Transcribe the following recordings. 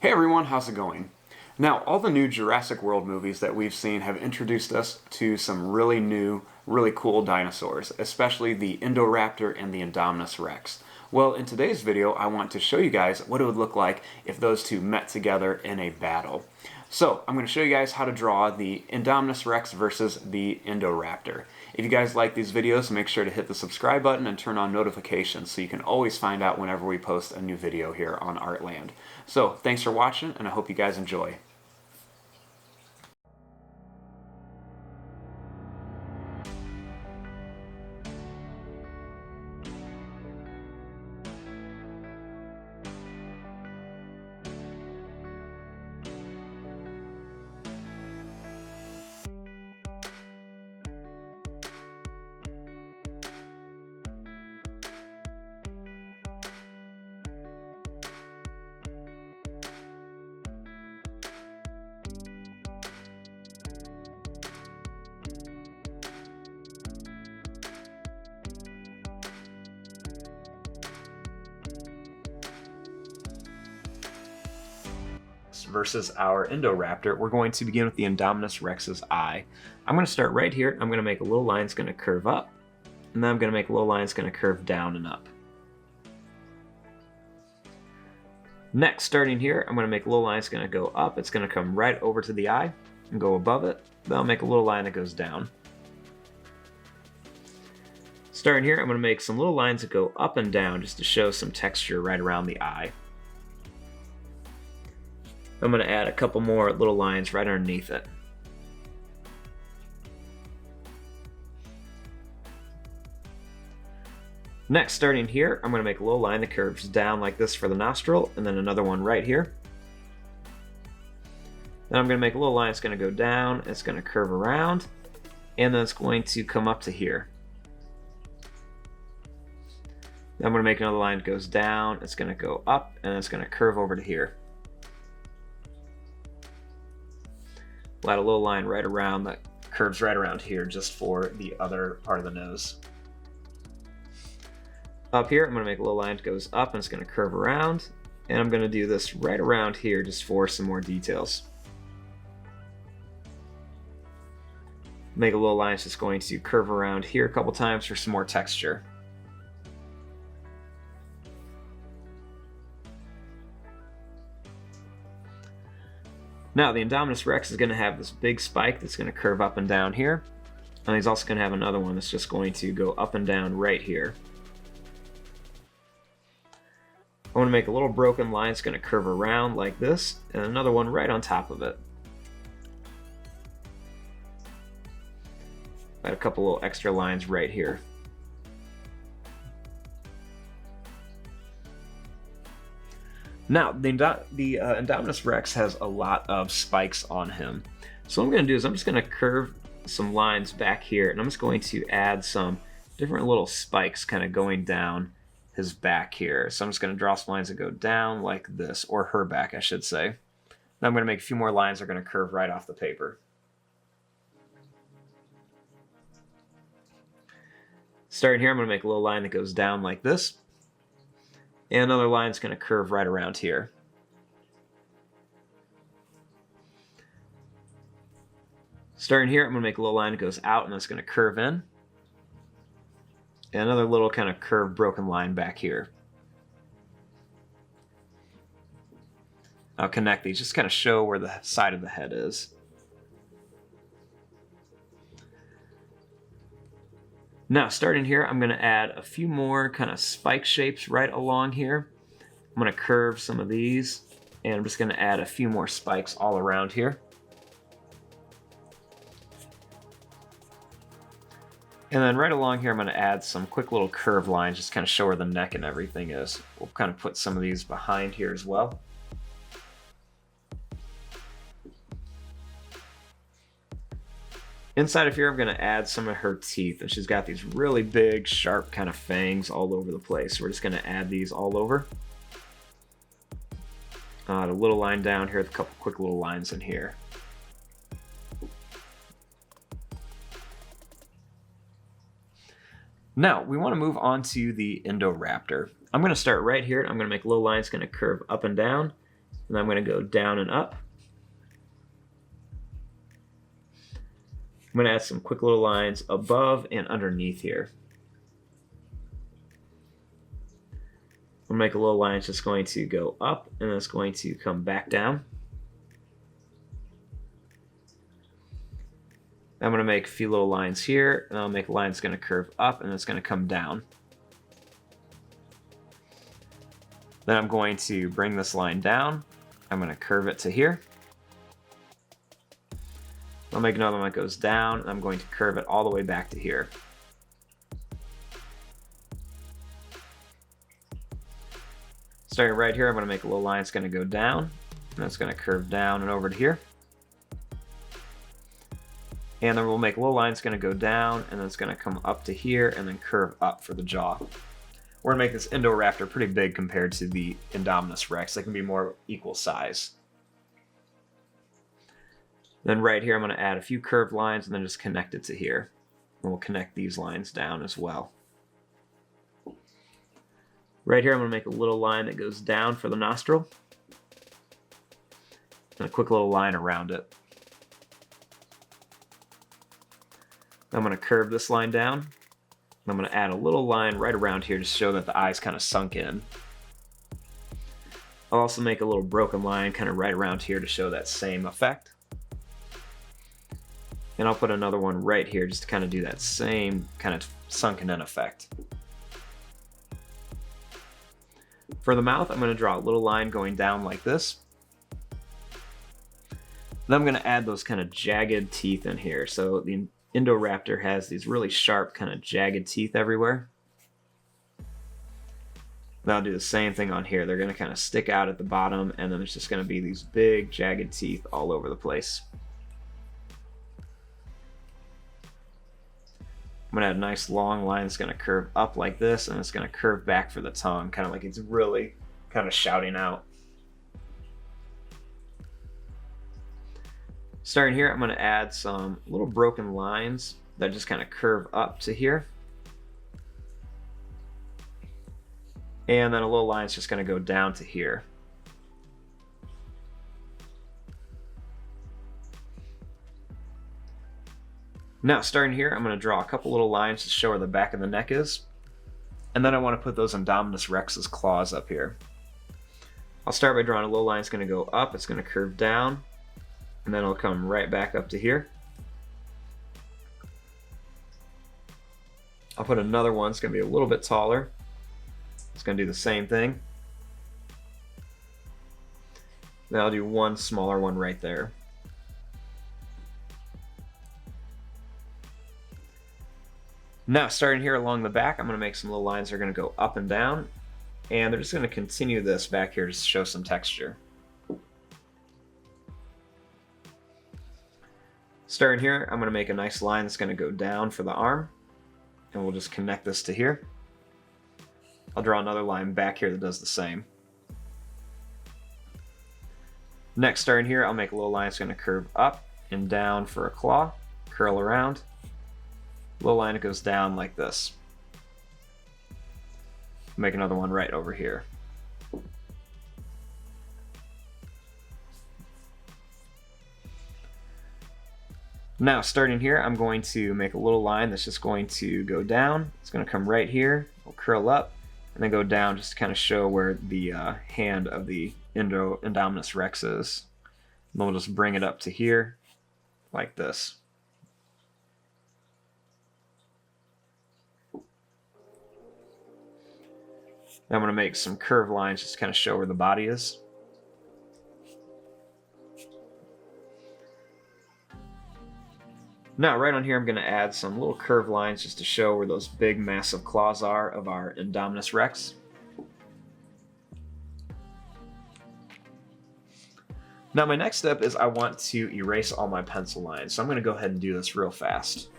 Hey everyone, how's it going? Now, all the new Jurassic World movies that we've seen have introduced us to some really new, really cool dinosaurs, especially the Indoraptor and the Indominus Rex. Well, in today's video, I want to show you guys what it would look like if those two met together in a battle. So, I'm going to show you guys how to draw the Indominus Rex versus the Indoraptor. If you guys like these videos, make sure to hit the subscribe button and turn on notifications so you can always find out whenever we post a new video here on Artland. So, thanks for watching, and I hope you guys enjoy. Versus our Indoraptor, we're going to begin with the Indominus Rex's eye. I'm going to start right here. I'm going to make a little line that's going to curve up, and then I'm going to make a little line that's going to curve down and up. Next, starting here, I'm going to make a little line that's going to go up. It's going to come right over to the eye and go above it. Then I'll make a little line that goes down. Starting here, I'm going to make some little lines that go up and down just to show some texture right around the eye. I'm going to add a couple more little lines right underneath it. Next, starting here, I'm going to make a little line that curves down like this for the nostril, and then another one right here. Then I'm going to make a little line that's going to go down, it's going to curve around, and then it's going to come up to here. Then I'm going to make another line that goes down, it's going to go up, and it's going to curve over to here. We'll add a little line right around that curves right around here just for the other part of the nose. Up here, I'm going to make a little line that goes up and it's going to curve around. And I'm going to do this right around here just for some more details. Make a little line that's just going to curve around here a couple times for some more texture. Now, the Indominus Rex is going to have this big spike that's going to curve up and down here. And he's also going to have another one that's just going to go up and down right here. I want to make a little broken line that's going to curve around like this, and another one right on top of it. Add a couple little extra lines right here. Now, the Indominus Rex has a lot of spikes on him. So what I'm going to do is I'm just going to curve some lines back here, and I'm just going to add some different little spikes kind of going down his back here. So I'm just going to draw some lines that go down like this, or her back, I should say. Then I'm going to make a few more lines that are going to curve right off the paper. Starting here, I'm going to make a little line that goes down like this. And another line is going to curve right around here. Starting here, I'm going to make a little line that goes out and it's going to curve in. And another little kind of curved broken line back here. I'll connect these, just kind of show where the side of the head is. Now, starting here, I'm going to add a few more kind of spike shapes right along here. I'm going to curve some of these, and I'm just going to add a few more spikes all around here. And then right along here, I'm going to add some quick little curve lines, just kind of show where the neck and everything is. We'll kind of put some of these behind here as well. Inside of here, I'm going to add some of her teeth, and she's got these really big, sharp kind of fangs all over the place. We're just going to add these all over. A little line down here, with a couple quick little lines in here. Now, we want to move on to the Indoraptor. I'm going to start right here. I'm going to make a little line that's going to curve up and down. and I'm going to go down and up. I'm going to add some quick little lines above and underneath here. I'll make a little line that's just going to go up and then it's going to come back down. I'm going to make a few little lines here, and I'll make a line that's going to curve up and it's going to come down. Then I'm going to bring this line down. I'm going to curve it to here. I'll make another one that goes down, and I'm going to curve it all the way back to here. Starting right here, I'm going to make a little line that's going to go down, and it's going to curve down and over to here. And then we'll make a little line that's going to go down, and then it's going to come up to here, and then curve up for the jaw. We're going to make this Indoraptor pretty big compared to the Indominus Rex. They can be more equal size. Then right here, I'm going to add a few curved lines and then just connect it to here. And we'll connect these lines down as well. Right here, I'm going to make a little line that goes down for the nostril. And a quick little line around it. I'm going to curve this line down. I'm going to add a little line right around here to show that the eye's kind of sunk in. I'll also make a little broken line kind of right around here to show that same effect. And I'll put another one right here just to kind of do that same kind of sunken in effect. For the mouth, I'm going to draw a little line going down like this. Then I'm going to add those kind of jagged teeth in here. So the Indoraptor has these really sharp kind of jagged teeth everywhere. Then I'll do the same thing on here. They're going to kind of stick out at the bottom, and then there's just going to be these big jagged teeth all over the place. I'm going to add a nice long line that's going to curve up like this, and it's going to curve back for the tongue, kind of like it's really kind of shouting out. Starting here, I'm going to add some little broken lines that just kind of curve up to here. And then a little line is just going to go down to here. Now, starting here, I'm going to draw a couple little lines to show where the back of the neck is. And then I want to put those Indominus Rex's claws up here. I'll start by drawing a little line that's going to go up, it's going to curve down, and then it'll come right back up to here. I'll put another one, it's going to be a little bit taller. It's going to do the same thing. Then I'll do one smaller one right there. Now, starting here along the back, I'm going to make some little lines that are going to go up and down, and they're just going to continue this back here to show some texture. Starting here, I'm going to make a nice line that's going to go down for the arm, and we'll just connect this to here. I'll draw another line back here that does the same. Next, starting here, I'll make a little line that's going to curve up and down for a claw, curl around. Little line that goes down like this. Make another one right over here. Now, starting here, I'm going to make a little line that's just going to go down. It's going to come right here, it'll curl up, and then go down just to kind of show where the hand of the Indominus Rex is. And then we'll just bring it up to here, like this. Now I'm going to make some curved lines just to kind of show where the body is. Now, right on here, I'm going to add some little curved lines just to show where those big, massive claws are of our Indominus Rex. Now, my next step is I want to erase all my pencil lines, so I'm going to go ahead and do this real fast.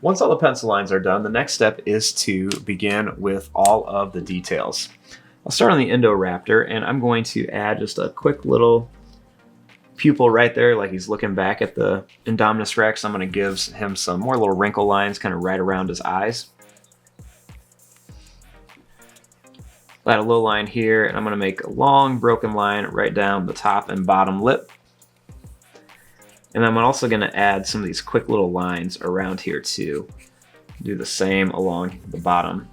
Once all the pencil lines are done, the next step is to begin with all of the details. I'll start on the Indoraptor, and I'm going to add just a quick little pupil right there, like he's looking back at the Indominus Rex. I'm going to give him some more little wrinkle lines kind of right around his eyes. I'll add a little line here, and I'm going to make a long broken line right down the top and bottom lip. And I'm also going to add some of these quick little lines around here too. Do the same along the bottom.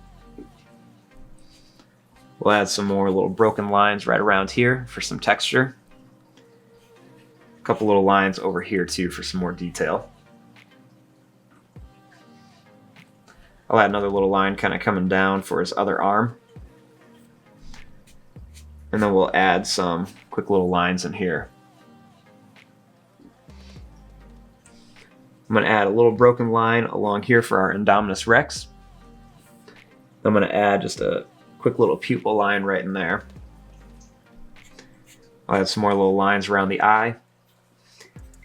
We'll add some more little broken lines right around here for some texture. A couple little lines over here too for some more detail. I'll add another little line kind of coming down for his other arm. And then we'll add some quick little lines in here. I'm going to add a little broken line along here for our Indominus Rex. I'm going to add just a quick little pupil line right in there. I'll add some more little lines around the eye.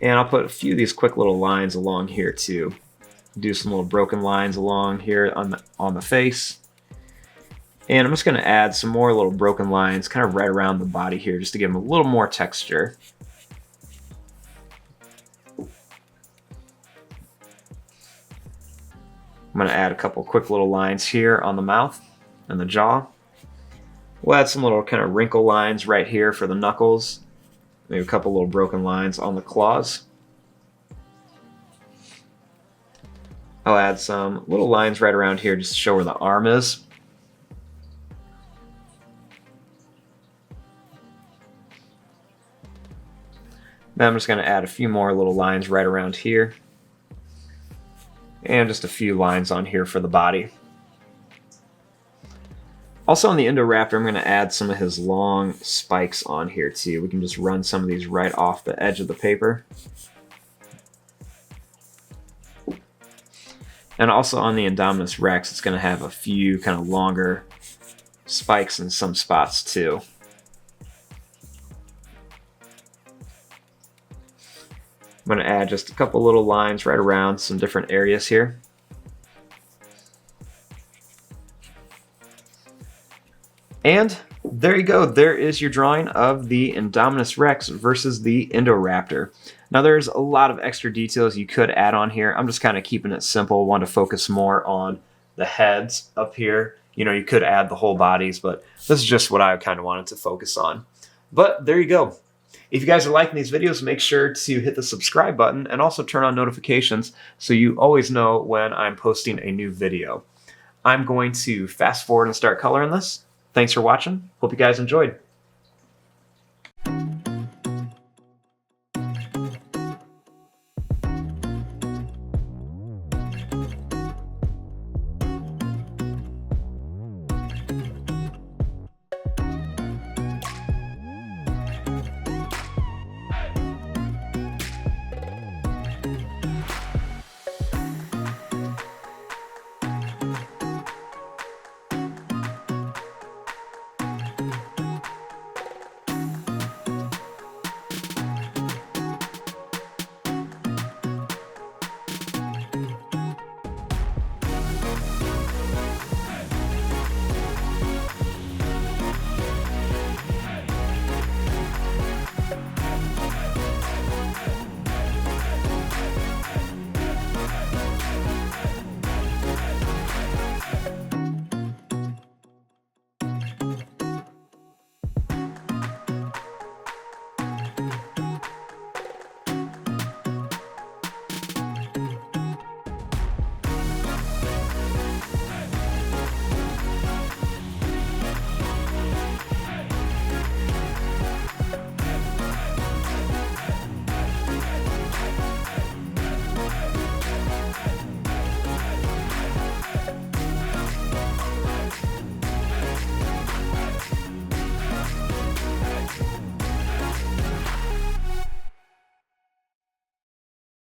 And I'll put a few of these quick little lines along here too. Do some little broken lines along here on the face. And I'm just going to add some more little broken lines kind of right around the body here just to give them a little more texture. I'm going to add a couple quick little lines here on the mouth and the jaw. We'll add some little kind of wrinkle lines right here for the knuckles. Maybe a couple little broken lines on the claws. I'll add some little lines right around here just to show where the arm is. Then I'm just going to add a few more little lines right around here. And just a few lines on here for the body. Also on the Indoraptor, I'm going to add some of his long spikes on here too. We can just run some of these right off the edge of the paper. And also on the Indominus Rex, it's going to have a few kind of longer spikes in some spots too. I'm going to add just a couple little lines right around some different areas here. And there you go. There is your drawing of the Indominus Rex versus the Indoraptor. Now there's a lot of extra details you could add on here. I'm just kind of keeping it simple. Want to focus more on the heads up here. You know, you could add the whole bodies, but this is just what I kind of wanted to focus on. But there you go. If you guys are liking these videos, make sure to hit the subscribe button and also turn on notifications so you always know when I'm posting a new video. I'm going to fast forward and start coloring this. Thanks for watching. Hope you guys enjoyed.